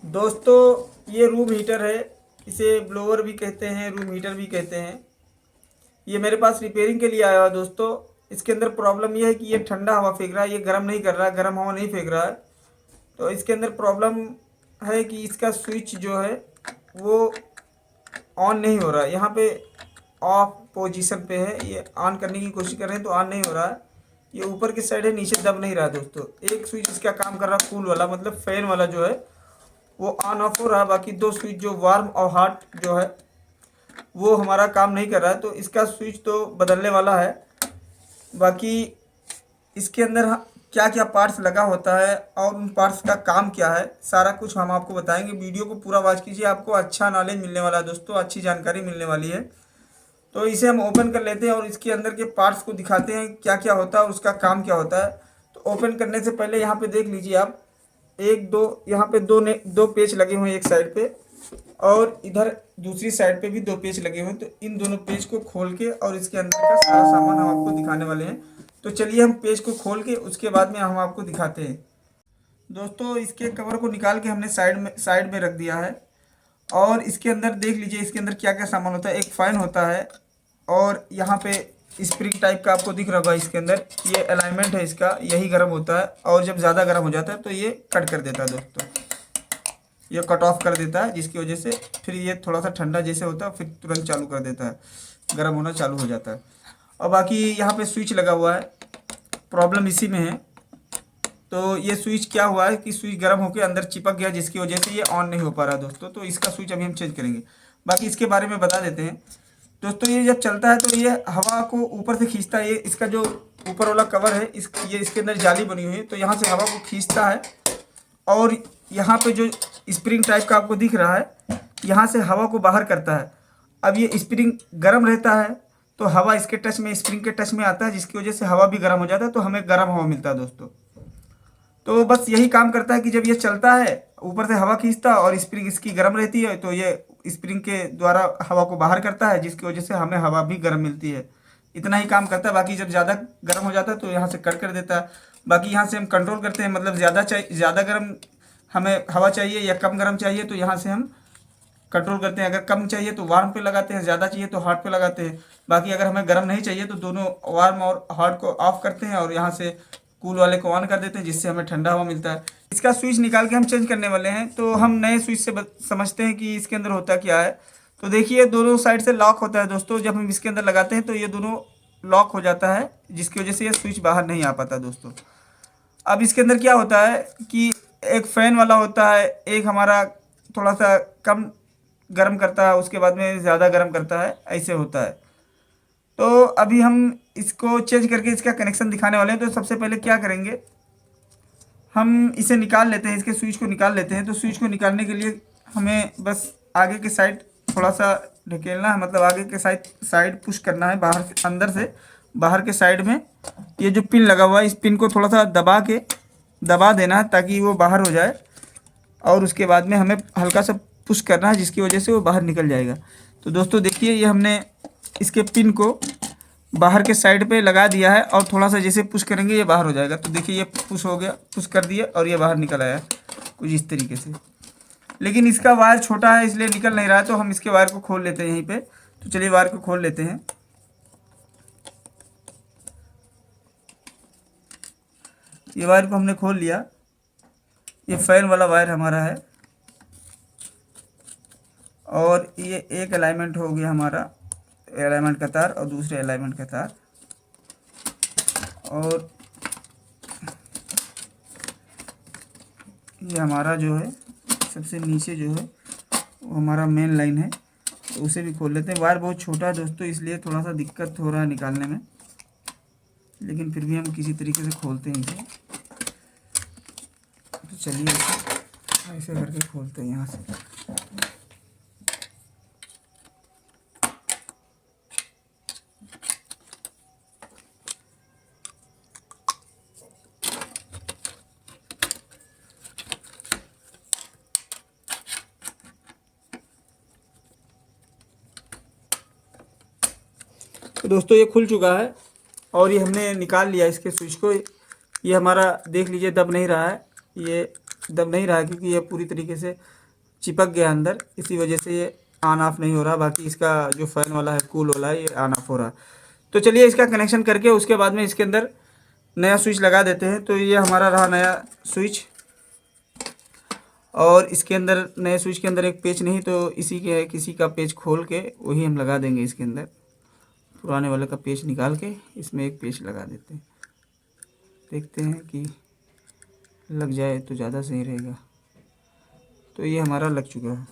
दोस्तों ये room heater है। इसे ब्लोअर भी कहते हैं, रूम हीटर भी कहते हैं। ये मेरे पास रिपेयरिंग के लिए आया हुआ दोस्तों। इसके अंदर प्रॉब्लम ये है कि ये ठंडा हवा फेंक रहा है, ये गर्म नहीं कर रहा है, गर्म हवा नहीं फेंक रहा है। तो इसके अंदर प्रॉब्लम है कि इसका स्विच जो है वो ऑन नहीं हो रहा है। यहाँ पे ऑफ पोजीशन पे है, ये ऑन करने की कोशिश कर रहे हैं तो ऑन नहीं हो रहा है। ये ऊपर की साइड है, नीचे दब नहीं रहा है दोस्तों। एक स्विच इसका काम कर रहा है कूल वाला, मतलब फैन वाला जो है वो ऑन ऑफ हो रहा है। बाकी दो स्विच जो वार्म और हॉट जो है वो हमारा काम नहीं कर रहा है। तो इसका स्विच तो बदलने वाला है। बाकी इसके अंदर क्या क्या पार्ट्स लगा होता है और उन पार्ट्स का काम क्या है, सारा कुछ हम आपको बताएंगे। वीडियो को पूरा वॉच कीजिए, आपको अच्छा नॉलेज मिलने वाला है दोस्तों, अच्छी जानकारी मिलने वाली है। तो इसे हम ओपन कर लेते हैं और इसके अंदर के पार्ट्स को दिखाते हैं क्या क्या होता है और उसका काम क्या होता है। तो ओपन करने से पहले यहाँ पे देख लीजिए आप, एक दो यहाँ पे दो पेच लगे हुए हैं एक साइड पे, और इधर दूसरी साइड पे भी दो पेच लगे हुए हैं। तो इन दोनों पेज को खोल के और इसके अंदर का सारा सामान हम आपको दिखाने वाले हैं। तो चलिए हम पेज को खोल के उसके बाद में हम आपको दिखाते हैं। दोस्तों इसके कवर को निकाल के हमने साइड में रख दिया है। और इसके अंदर देख लीजिए इसके अंदर क्या क्या सामान होता है। एक फैन होता है और यहाँ पे स्प्रिंग टाइप का आपको दिख रहा होगा। इसके अंदर ये अलाइनमेंट है इसका, यही गर्म होता है और जब ज़्यादा गर्म हो जाता है तो ये कट कर देता है दोस्तों, ये कट ऑफ कर देता है, जिसकी वजह से फिर ये थोड़ा सा ठंडा जैसे होता है फिर तुरंत चालू कर देता है, गर्म होना चालू हो जाता है। और बाकी यहाँ पे स्विच लगा हुआ है, प्रॉब्लम इसी में है। तो ये स्विच क्या हुआ है कि स्विच गर्म होकर अंदर चिपक गया, जिसकी वजह से ये ऑन नहीं हो पा रहा दोस्तों। तो इसका स्विच अभी हम चेंज करेंगे। बाकी इसके बारे में बता देते हैं दोस्तों। ये जब चलता है तो ये हवा को ऊपर से खींचता है। ये इसका जो ऊपर वाला कवर है ये इसके अंदर जाली बनी हुई है, तो यहाँ से हवा को खींचता है। और यहाँ पे जो स्प्रिंग टाइप का आपको दिख रहा है, यहाँ से हवा को बाहर करता है। अब ये स्प्रिंग गर्म रहता है तो हवा इसके टच में, स्प्रिंग के टच में आता है, जिसकी वजह से हवा भी गर्म हो जाता है, तो हमें गर्म हवा मिलता है दोस्तों। तो बस यही काम करता है कि जब ये चलता है ऊपर से हवा खींचता है और स्प्रिंग इसकी गर्म रहती है, तो ये स्प्रिंग के द्वारा हवा को बाहर करता है, जिसकी वजह से हमें हवा भी गर्म मिलती है। इतना ही काम करता है। बाकी जब ज़्यादा गर्म हो जाता है तो यहाँ से कट कर देता है। बाकी यहाँ से हम कंट्रोल करते हैं, मतलब ज़्यादा गर्म हमें हवा चाहिए या कम गर्म चाहिए तो यहाँ से हम कंट्रोल करते हैं। अगर कम चाहिए तो वार्म पे लगाते हैं, ज़्यादा चाहिए तो हॉट पे लगाते हैं। बाकी अगर हमें गर्म नहीं चाहिए तो दोनों वार्म और हॉट को ऑफ करते हैं और यहाँ से कूल वाले को ऑन कर देते हैं, जिससे हमें ठंडा हवा मिलता है। इसका स्विच निकाल के हम चेंज करने वाले हैं। तो हम नए स्विच से समझते हैं कि इसके अंदर होता क्या है। तो देखिए दोनों साइड से लॉक होता है दोस्तों। जब हम इसके अंदर लगाते हैं तो ये दोनों लॉक हो जाता है, जिसकी वजह से ये स्विच बाहर नहीं आ पाता दोस्तों। अब इसके अंदर क्या होता है कि एक फ़ैन वाला होता है, एक हमारा थोड़ा सा कम गर्म करता है, उसके बाद में ज़्यादा गर्म करता है, ऐसे होता है। तो अभी हम इसको चेंज करके इसका कनेक्शन दिखाने वाले हैं। तो सबसे पहले क्या करेंगे, हम इसे निकाल लेते हैं, इसके स्विच को निकाल लेते हैं। तो स्विच को निकालने के लिए हमें बस आगे के साइड थोड़ा सा ढकेलना है, मतलब आगे के साइड पुश करना है, बाहर से अंदर से बाहर के साइड में ये जो पिन लगा हुआ है, इस पिन को थोड़ा सा दबा देना है ताकि वो बाहर हो जाए। और उसके बाद में हमें हल्का सा पुश करना है, जिसकी वजह से वो बाहर निकल जाएगा। तो दोस्तों देखिए ये हमने इसके पिन को बाहर के साइड पे लगा दिया है और थोड़ा सा जैसे पुश करेंगे ये बाहर हो जाएगा। तो देखिए ये पुश हो गया, पुश कर दिए और ये बाहर निकल आया कुछ इस तरीके से। लेकिन इसका वायर छोटा है इसलिए निकल नहीं रहा है, तो हम इसके वायर को खोल लेते हैं यहीं पे। तो चलिए वायर को खोल लेते हैं। ये वायर को हमने खोल लिया। ये फैन वाला वायर हमारा है और ये एक अलाइनमेंट हो गया हमारा, अलाइनमेंट का तार और दूसरे अलाइनमेंट का तार। और ये हमारा जो है सबसे नीचे जो है वो हमारा मेन लाइन है, तो उसे भी खोल लेते हैं। वायर बहुत छोटा है दोस्तों, इसलिए थोड़ा सा दिक्कत हो रहा है निकालने में, लेकिन फिर भी हम किसी तरीके से खोलते हैं इसे। तो चलिए इसे ऐसे करके खोलते हैं यहाँ से। तो दोस्तों ये खुल चुका है और ये हमने निकाल लिया इसके स्विच को। ये हमारा देख लीजिए दब नहीं रहा है, ये दब नहीं रहा है, क्योंकि ये पूरी तरीके से चिपक गया अंदर, इसी वजह से ये ऑन ऑफ नहीं हो रहा। बाकी इसका जो फ़ैन वाला है, कूल वाला है, ये ऑन ऑफ हो रहा है। तो चलिए इसका कनेक्शन करके उसके बाद में इसके अंदर नया स्विच लगा देते हैं। तो ये हमारा रहा नया स्विच, और इसके अंदर नए स्विच के अंदर एक पेच नहीं, तो इसी के किसी का पेच खोल के वही हम लगा देंगे इसके अंदर। पुराने वाले का पेच निकाल के इसमें एक पेच लगा देते हैं। देखते हैं कि लग जाए तो ज़्यादा सही रहेगा। तो ये हमारा लग चुका है।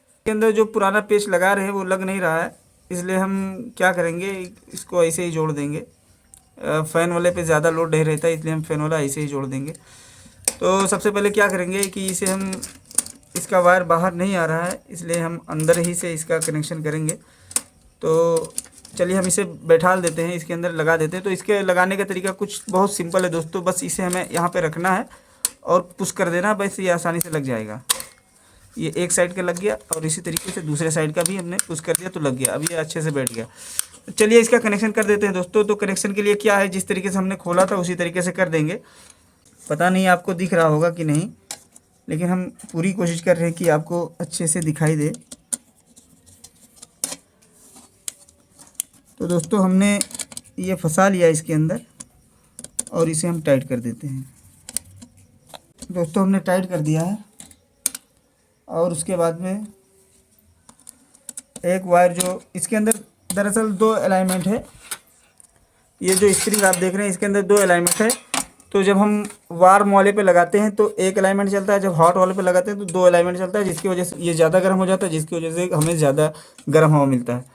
इसके अंदर जो पुराना पेच लगा रहे हैं वो लग नहीं रहा है, इसलिए हम क्या करेंगे, इसको ऐसे ही जोड़ देंगे। फ़ैन वाले पे ज़्यादा लोड नहीं रहता, इसलिए हम फ़ैन वाला ऐसे ही जोड़ देंगे। तो सबसे पहले क्या करेंगे कि इसे हम, इसका वायर बाहर नहीं आ रहा है, इसलिए हम अंदर ही से इसका कनेक्शन करेंगे। तो चलिए हम इसे बैठाल देते हैं, इसके अंदर लगा देते हैं। तो इसके लगाने का तरीका कुछ बहुत सिंपल है दोस्तों, बस इसे हमें यहाँ पे रखना है और पुश कर देना, बस ये आसानी से लग जाएगा। ये एक साइड का लग गया और इसी तरीके से दूसरे साइड का भी हमने पुश कर दिया तो लग गया। अब ये अच्छे से बैठ गया। तो चलिए इसका कनेक्शन कर देते हैं दोस्तों। तो कनेक्शन के लिए क्या है, जिस तरीके से हमने खोला था उसी तरीके से कर देंगे। पता नहीं आपको दिख रहा होगा कि नहीं, लेकिन हम पूरी कोशिश कर रहे हैं कि आपको अच्छे से दिखाई दे। तो दोस्तों हमने ये फंसा लिया इसके अंदर और इसे हम टाइट कर देते हैं। दोस्तों हमने टाइट कर दिया है, और उसके बाद में एक वायर जो इसके अंदर, दरअसल 2 अलाइनमेंट है। ये जो स्प्रिंग आप देख रहे हैं इसके अंदर 2 अलाइनमेंट है। तो जब हम वार्म वाले पे लगाते हैं तो एक अलाइनमेंट चलता है, जब हॉट वाले पे लगाते हैं तो 2 अलाइनमेंट चलता है, जिसकी वजह से ये ज़्यादा गर्म हो जाता है, जिसकी वजह से हमें ज़्यादा गर्म हवा मिलता है।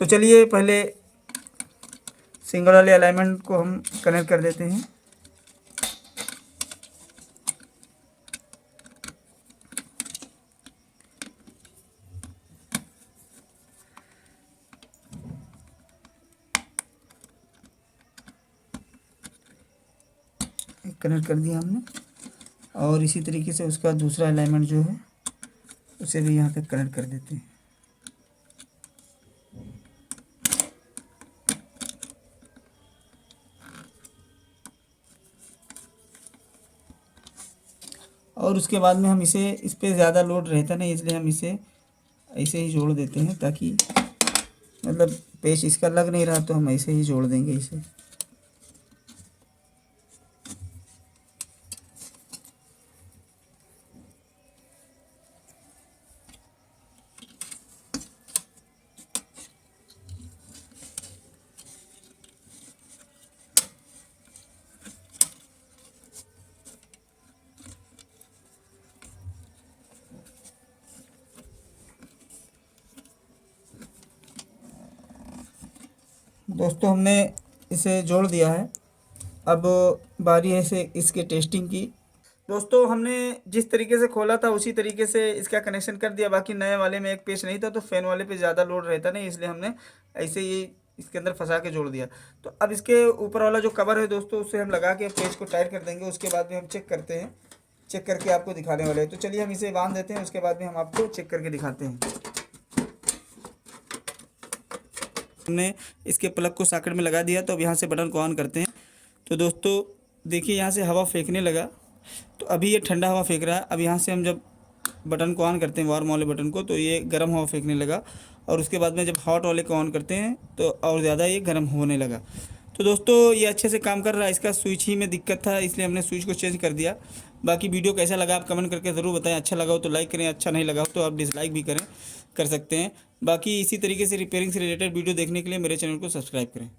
तो चलिए पहले सिंगल वाले अलाइनमेंट को हम कनेक्ट कर देते हैं। कनेक्ट कर दिया हमने, और इसी तरीके से उसका दूसरा अलाइनमेंट जो है उसे भी यहाँ पे कनेक्ट कर देते हैं। और उसके बाद में हम इसे, इस पर ज़्यादा लोड रहता नहीं, इसलिए हम इसे ऐसे ही जोड़ देते हैं, ताकि मतलब पेच इसका लग नहीं रहा तो हम ऐसे ही जोड़ देंगे इसे। दोस्तों हमने इसे जोड़ दिया है, अब बारी है से इसके टेस्टिंग की। दोस्तों हमने जिस तरीके से खोला था उसी तरीके से इसका कनेक्शन कर दिया। बाकी नए वाले में एक पेच नहीं था, तो फ़ैन वाले पे ज़्यादा लोड रहता नहीं, इसलिए हमने ऐसे ही इसके अंदर फंसा के जोड़ दिया। तो अब इसके ऊपर वाला जो कवर है दोस्तों, उसे हम लगा के पेच को टाइट कर देंगे। उसके बाद में हम चेक करते हैं, चेक करके आपको दिखाने वाले हैं। तो चलिए हम इसे बांध देते हैं, उसके बाद में हम आपको चेक करके दिखाते हैं। हमने इसके प्लग को सॉकेट में लगा दिया, तो अब यहाँ से बटन को ऑन करते हैं। तो दोस्तों देखिए यहाँ से हवा फेंकने लगा, तो अभी ये ठंडा हवा फेंक रहा है। अब यहाँ से हम जब बटन को ऑन करते हैं, वार्म वाले बटन को, तो ये गर्म हवा फेंकने लगा, और उसके बाद में जब हॉट वाले को ऑन करते हैं तो और ज़्यादा ये गर्म होने लगा। तो दोस्तों ये अच्छे से काम कर रहा है। इसका स्विच ही में दिक्कत था, इसलिए हमने स्विच को चेंज कर दिया। बाकी वीडियो कैसा लगा आप कमेंट करके ज़रूर बताएं। अच्छा लगा हो तो लाइक करें, अच्छा नहीं लगा हो तो आप डिसलाइक भी कर सकते हैं। बाकी इसी तरीके से रिपेयरिंग से रिलेटेड वीडियो देखने के लिए मेरे चैनल को सब्सक्राइब करें।